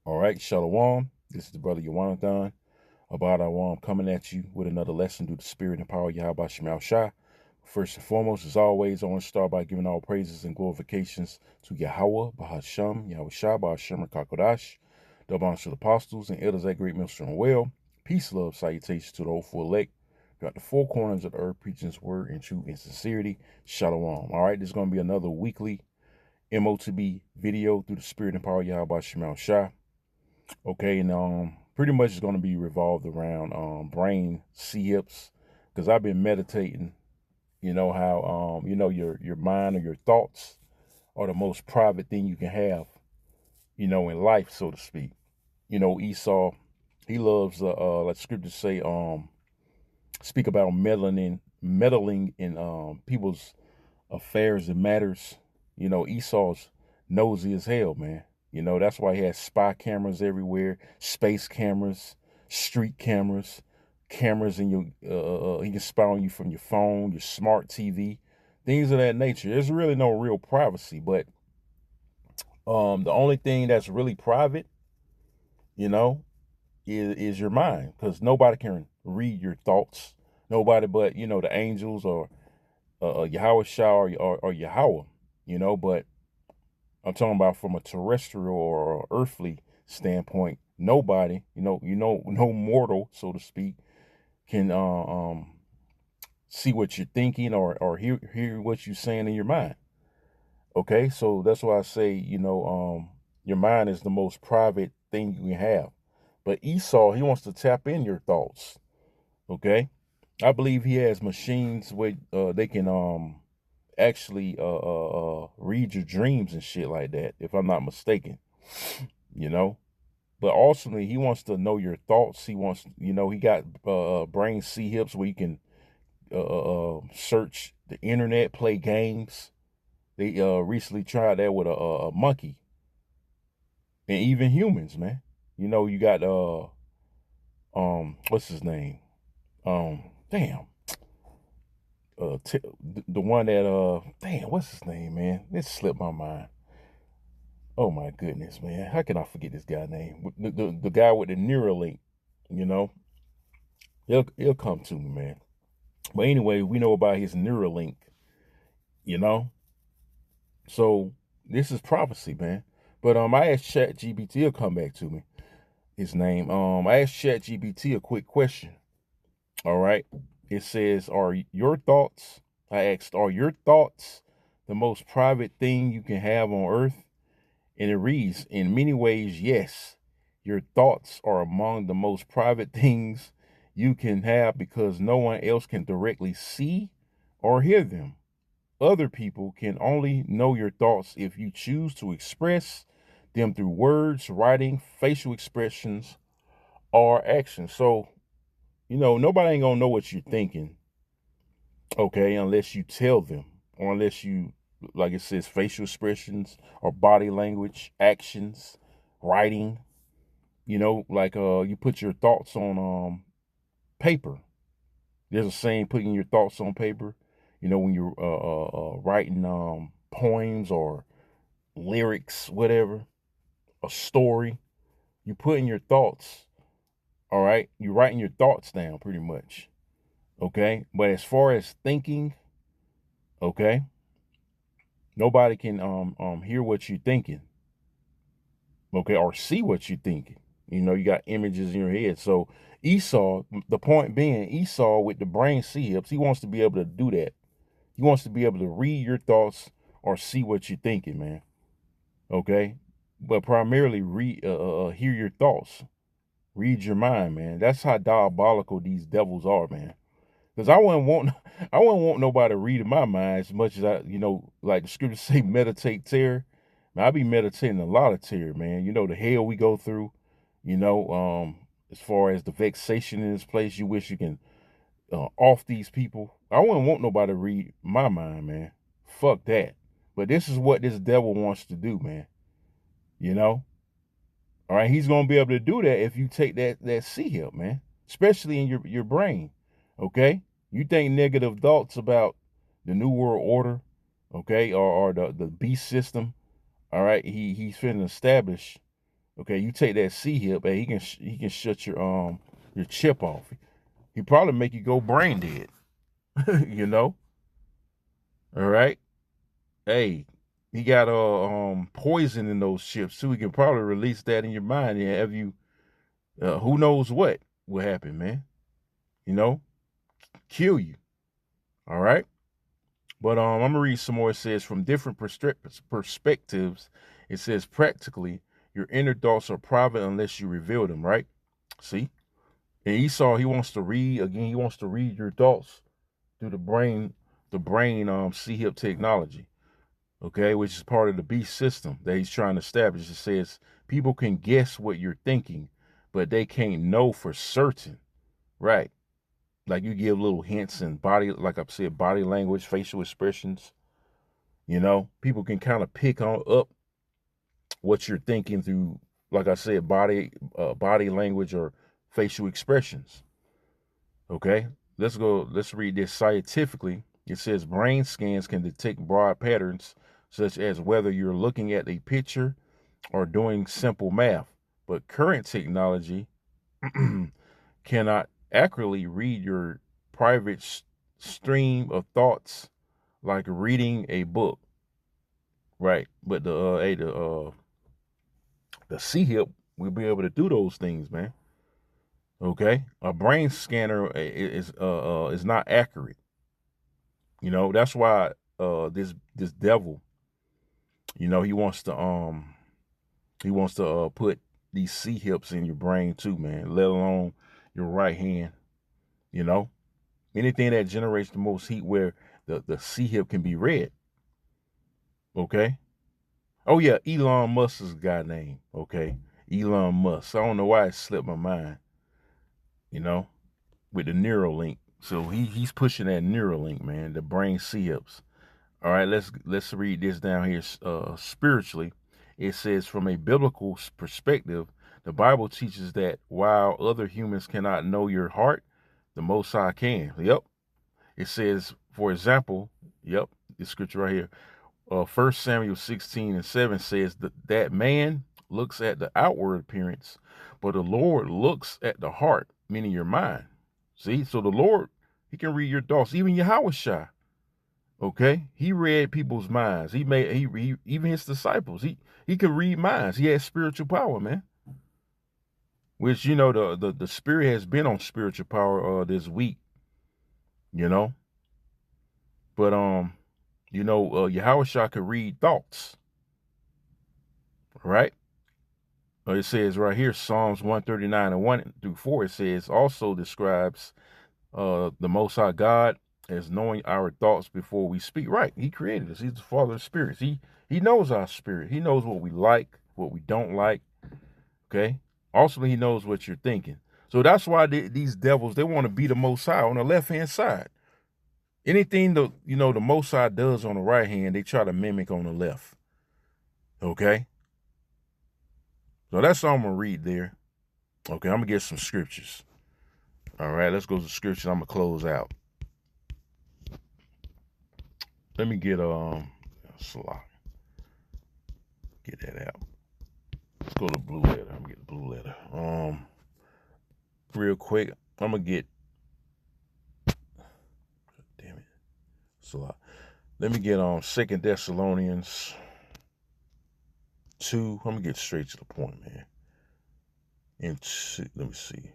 All right, Shalom. This is the brother Yawanathan about Awam coming at you with another lesson through the spirit and power of Yahweh Shemal Shah. First and foremost, as always, I want to start by giving all praises and glorifications to Yahweh, Bahasham, Yahweh Shah, Bahasham, Kakodash, the bonds to the apostles and elders that great millstone well. Peace, love, salutations to the hopeful elect. Got the four corners of the earth preaching his word in truth and sincerity. Shalom. All right, this is going to be another weekly Motb video through the spirit and power of Yahweh Shemal Shah. Okay, and pretty much it's going to be revolved around brain C-hips, because I've been meditating. You know how your mind or your thoughts are the most private thing you can have, in life, so to speak. Esau, he loves like scriptures say, speak about meddling in people's affairs and matters. Esau's nosy as hell, man. That's why he has spy cameras everywhere, space cameras, street cameras, cameras in your, he can spy on you from your phone, your smart TV, things of that nature. There's really no real privacy, but the only thing that's really private, you know, is your mind, because nobody can read your thoughts. Nobody but, the angels or Yahweh Shah or Yahweh, but I'm talking about from a terrestrial or earthly standpoint. Nobody, no mortal, so to speak, can see what you're thinking or hear what you're saying in your mind. Okay, so that's why I say, your mind is the most private thing you can have. But Esau, he wants to tap in your thoughts. Okay, I believe he has machines where they can actually read your dreams and shit like that, if I'm not mistaken. But ultimately he wants to know your thoughts. He wants, he got brain C-hips where you can search the internet, play games. They recently tried that with a monkey, and even humans, man. You got what's his name, damn, the one that damn, what's his name, man? It slipped my mind. Oh my goodness, man. How can I forget this guy's name? The guy with the Neuralink, you know? He'll come to me, man. But anyway, we know about his Neuralink, you know? So this is prophecy, man. But I asked ChatGPT, he'll come back to me. His name. I asked ChatGPT a quick question. All right. It says, are your thoughts, I asked, are your thoughts the most private thing you can have on earth? And it reads, in many ways, yes. Your thoughts are among the most private things you can have because no one else can directly see or hear them. Other people can only know your thoughts if you choose to express them through words, writing, facial expressions, or actions. So, nobody ain't gonna know what you're thinking, okay, unless you tell them, or unless you, like it says, facial expressions or body language, actions, writing, like you put your thoughts on paper. There's a saying, putting your thoughts on paper, when you're writing poems or lyrics, whatever, a story, you putting your thoughts, all right? You're writing your thoughts down pretty much, okay? But as far as thinking, okay, nobody can hear what you're thinking, okay, or see what you're thinking. You got images in your head. So Esau, the point being, Esau with the brain C-hips, he wants to be able to do that. He wants to be able to read your thoughts or see what you're thinking, man. Okay, but primarily hear your thoughts, read your mind, man. That's how diabolical these devils are, man. Because I wouldn't want nobody reading my mind as much as like the scriptures say, meditate terror. Man, I be meditating a lot of terror, man. The hell we go through, as far as the vexation in this place, you wish you can off these people. I wouldn't want nobody to read my mind, man. Fuck that. But this is what this devil wants to do, man. All right, he's gonna be able to do that if you take that C-hip, man. Especially in your brain. Okay? You think negative thoughts about the New World Order, okay, or the beast system, all right, he's finna establish, Okay, you take that C hip, hey, he can shut your chip off. He probably make you go brain dead. You know, all right. Hey, he got poison in those chips too. He can probably release that in your mind and have you who knows what will happen, man. You know, kill you. All right. But I'm gonna read some more. It says from different perspectives. It says practically your inner thoughts are private unless you reveal them. Right. See. And Esau, he wants to read again. He wants to read your thoughts through the brain C-hip technology. Okay, which is part of the beast system that he's trying to establish. It says people can guess what you're thinking, but they can't know for certain. Right. Like you give little hints and body, like I said, body language, facial expressions. You know, people can kind of pick on up what you're thinking through, like I said, body language or facial expressions. Okay, let's go. Let's read this scientifically. It says brain scans can detect broad patterns, such as whether you're looking at a picture or doing simple math. But current technology cannot accurately read your private stream of thoughts like reading a book. Right. But the C hip will be able to do those things, man. Okay. A brain scanner is not accurate. You know, that's why this devil, you know, he wants to put these C hips in your brain too, man, let alone your right hand, you know. Anything that generates the most heat where the C hip can be read. Okay. Oh yeah, Elon Musk is a guy name. Okay. Elon Musk. I don't know why it slipped my mind, you know, with the Neuralink. So he's pushing that Neuralink, man, the brain C hips. All right, let's read this down here spiritually. It says from a biblical perspective, the Bible teaches that while other humans cannot know your heart, the Most High can. Yep. It says, for example, yep, this scripture right here. 1 Samuel 16:7 says that man looks at the outward appearance, but the Lord looks at the heart, meaning your mind. See, so the Lord, he can read your thoughts, even Yahweh. Okay, he read people's minds. He even his disciples. He could read minds. He has spiritual power, man. Which you know the spirit has been on spiritual power this week. You know, but you know Yahweh could read thoughts, right? It says right here Psalms 139:1-4. It says also describes the Most High God as knowing our thoughts before we speak. Right. He created us. He's the Father of spirits. He knows our spirit. He knows what we like, what we don't like. Okay. Also, he knows what you're thinking. So that's why these devils, they want to be the Most High on the left-hand side. Anything the Most High does on the right hand, they try to mimic on the left. Okay. So that's all I'm going to read there. Okay. I'm going to get some scriptures. All right. Let's go to scriptures. I'm going to close out. Let me get slot. Get that out. Let's go to blue letter. I'm gonna get the blue letter. Real quick, I'm gonna get. Damn it, slot. Let me get 2 Thessalonians 2. I'm gonna get straight to the point, man. Let me see.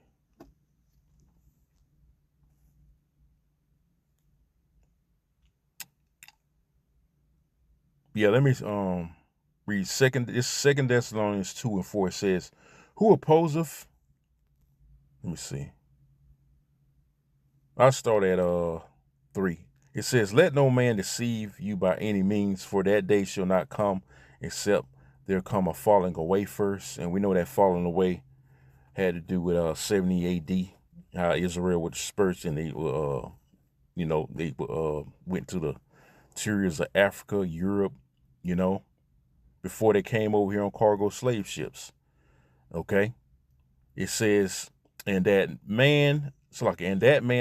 Yeah, let me read Second Thessalonians 2:4. It says, "Who opposeth?" Let me see. I'll start at 3. It says, "Let no man deceive you by any means, for that day shall not come, except there come a falling away first." And we know that falling away had to do with 70 A.D. How Israel was dispersed and they went to the interiors of Africa, Europe, you know, before they came over here on cargo slave ships. Okay. It says, and that man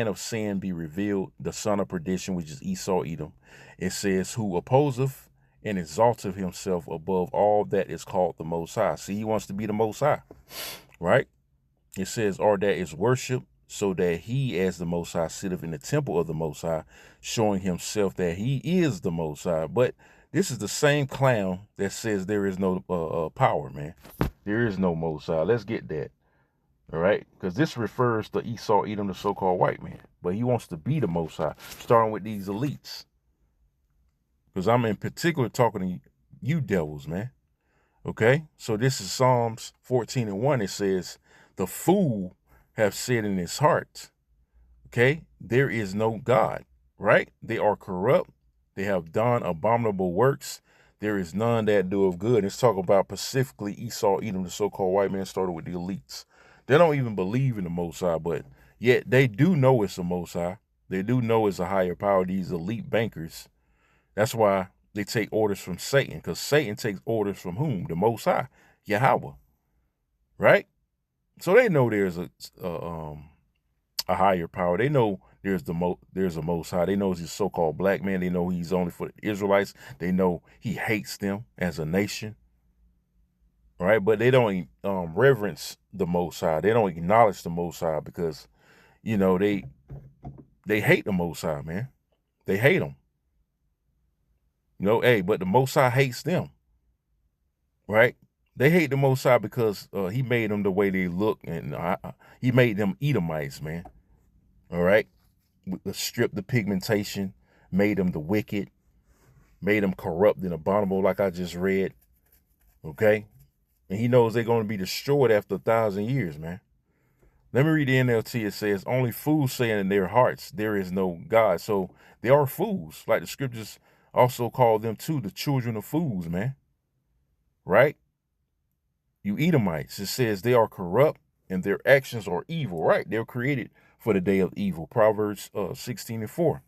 of sin be revealed, the son of perdition, which is Esau, Edom. It says, who opposeth and exalted himself above all that is called the Most High. See, he wants to be the Most High, right? It says, or that is worship, so that he, as the Most High, sitteth in the temple of the Most High, showing himself that he is the Most High. But this is the same clown that says there is no power, man. There is no Most High. Let's get that, all right? Because this refers to Esau, Edom, the so-called white man. But he wants to be the Most High, starting with these elites. Because I'm in particular talking to you devils, man. Okay? So this is Psalms 14:1. It says, the fool have said in his heart, okay, there is no God, right? They are corrupt. They have done abominable works. There is none that doeth good. It's talking about specifically Esau, Edom, the so-called white man, started with the elites. They don't even believe in the Most High, but yet they do know it's the Most High. They do know it's a higher power, these elite bankers. That's why they take orders from Satan, because Satan takes orders from whom? The Most High, Yahweh, right? So they know there's a higher power. They know there's a Most High. They know he's a so-called black man. They know he's only for the Israelites. They know he hates them as a nation, right? But they don't reverence the Most High. They don't acknowledge the Most High because, you know, they hate the Most High, man. They hate him. You know, hey, but the Most High hates them, right? They hate the Most High because he made them the way they look, and he made them Edomites, man. All right, stripped the pigmentation, made them the wicked, made them corrupt and abominable, like I just read. Okay, and he knows they're going to be destroyed after 1,000 years, man. Let me read the NLT. It says, only fools say in their hearts, there is no God. So they are fools. Like the scriptures also call them too, the children of fools, man. Right? You Edomites. It says they are corrupt and their actions are evil. Right? They're created for the day of evil. Proverbs 16:4.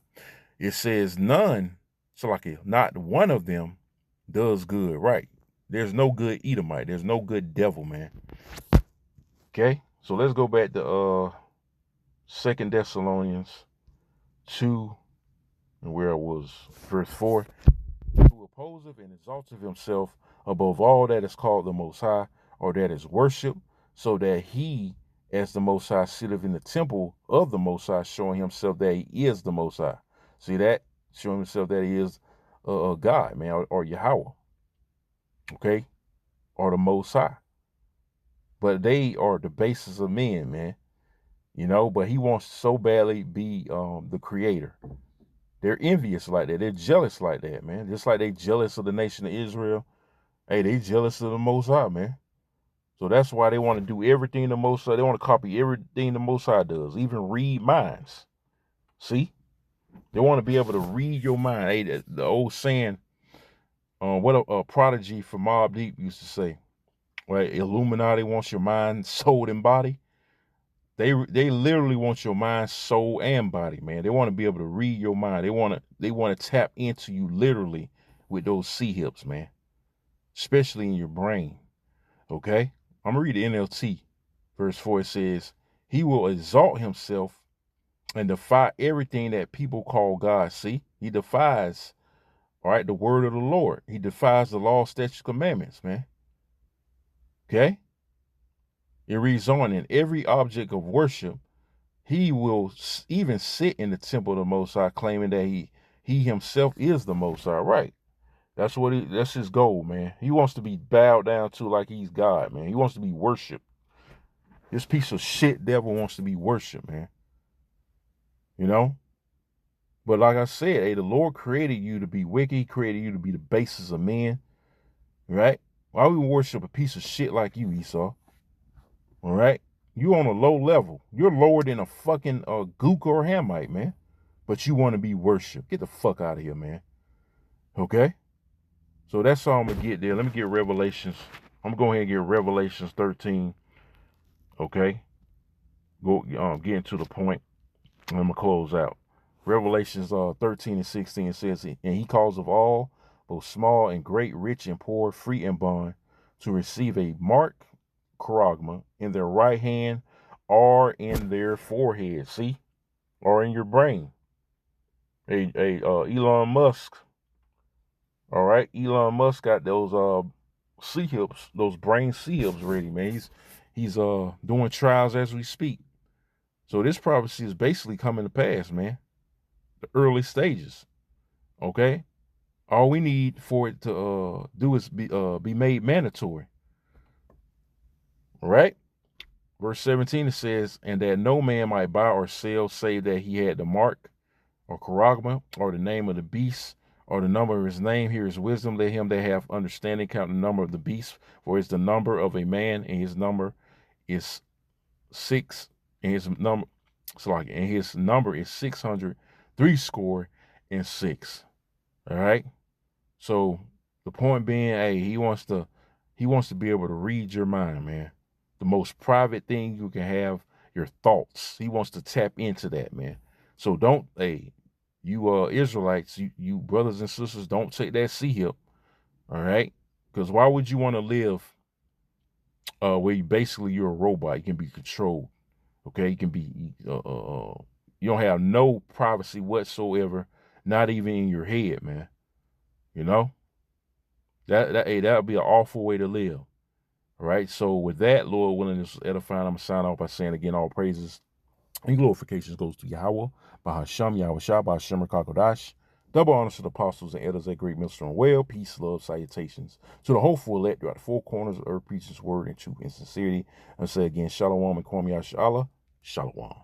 It says none, so like not one of them does good. Right? There's no good Edomite. There's no good devil, man. Okay? So let's go back to 2 Thessalonians 2, and where it was, verse 4. Who opposeth and exalteth himself above all that is called the Most High, or that is worship, so that he, as the Most High, sitteth in the temple of the Most High, showing himself that he is the Most High. See that? Showing himself that he is God, man, or Yahweh. Okay? Or the Most High. But they are the basis of men, man. You know, but he wants so badly be the creator. They're envious like that. They're jealous like that, man. Just like they jealous of the nation of Israel. Hey, they jealous of the Most High, man. So that's why they want to do everything the Most High. They want to copy everything the Most High does, even read minds. See? They want to be able to read your mind. Hey, the old saying, what a prodigy from Motb used to say, right? Illuminati wants your mind, soul, and body. They literally want your mind, soul, and body, man. They want to be able to read your mind. They want to tap into you literally with those C-hips, man. Especially in your brain. Okay? I'm gonna read the NLT. Verse 4, it says, he will exalt himself and defy everything that people call God. See? He defies, all right, the word of the Lord. He defies the law, statutes, commandments, man. Okay? It reads on, in every object of worship, he will even sit in the temple of the Most High, claiming that he himself is the Most High. Right? That's his goal, man. He wants to be bowed down to like he's God, man. He wants to be worshipped. This piece of shit devil wants to be worshipped, man. You know? But like I said, hey, the Lord created you to be wicked. He created you to be the basis of men. Right? Why we worship a piece of shit like you, Esau? All right? You on a low level. You're lower than a fucking gook or Hamite, man. But you want to be worshipped. Get the fuck out of here, man. Okay? So that's all I'm going to get there. Let me get Revelations. I'm going to go ahead and get Revelations 13. Okay? Go getting to the point. And I'm going to close out. Revelations 13 and 16 says, and he calls of all, both small and great, rich and poor, free and bond, to receive a mark, charagma, in their right hand or in their forehead. See? Or in your brain. Elon Musk, All right, Elon Musk got those C hips, those brain C hips ready, man. He's doing trials as we speak. So this prophecy is basically coming to pass, man. The early stages. Okay. All we need for it to do is be made mandatory. All right. Verse 17 it says, and that no man might buy or sell save that he had the mark or charagma or the name of the beast or the number of his name. Here is wisdom. Let him that have understanding count the number of the beast, for it's the number of a man, and his number is six, and his number and his number is 600, 66. All right. So the point being, hey, he wants to be able to read your mind, man. The most private thing you can have, your thoughts. He wants to tap into that, man. So don't, hey, you Israelites, you brothers and sisters, don't take that C hip. All right. Because why would you want to live where you're a robot? You can be controlled. Okay, you can be you don't have no privacy whatsoever, not even in your head, man. You know? That would be an awful way to live. All right. So with that, Lord willing, this is edifying. I'm gonna sign off by saying again, all praises and glorifications goes to Yahweh, Bahasham, Yahweh Shah, Bahasham Kakodash. Double honors to the apostles and elders at Great Millstone Well. Peace, love, salutations to the hopeful elect throughout the four corners of earth, preaching his word in truth and sincerity. And say again, Shalom and Kwam Yashala. Shalom.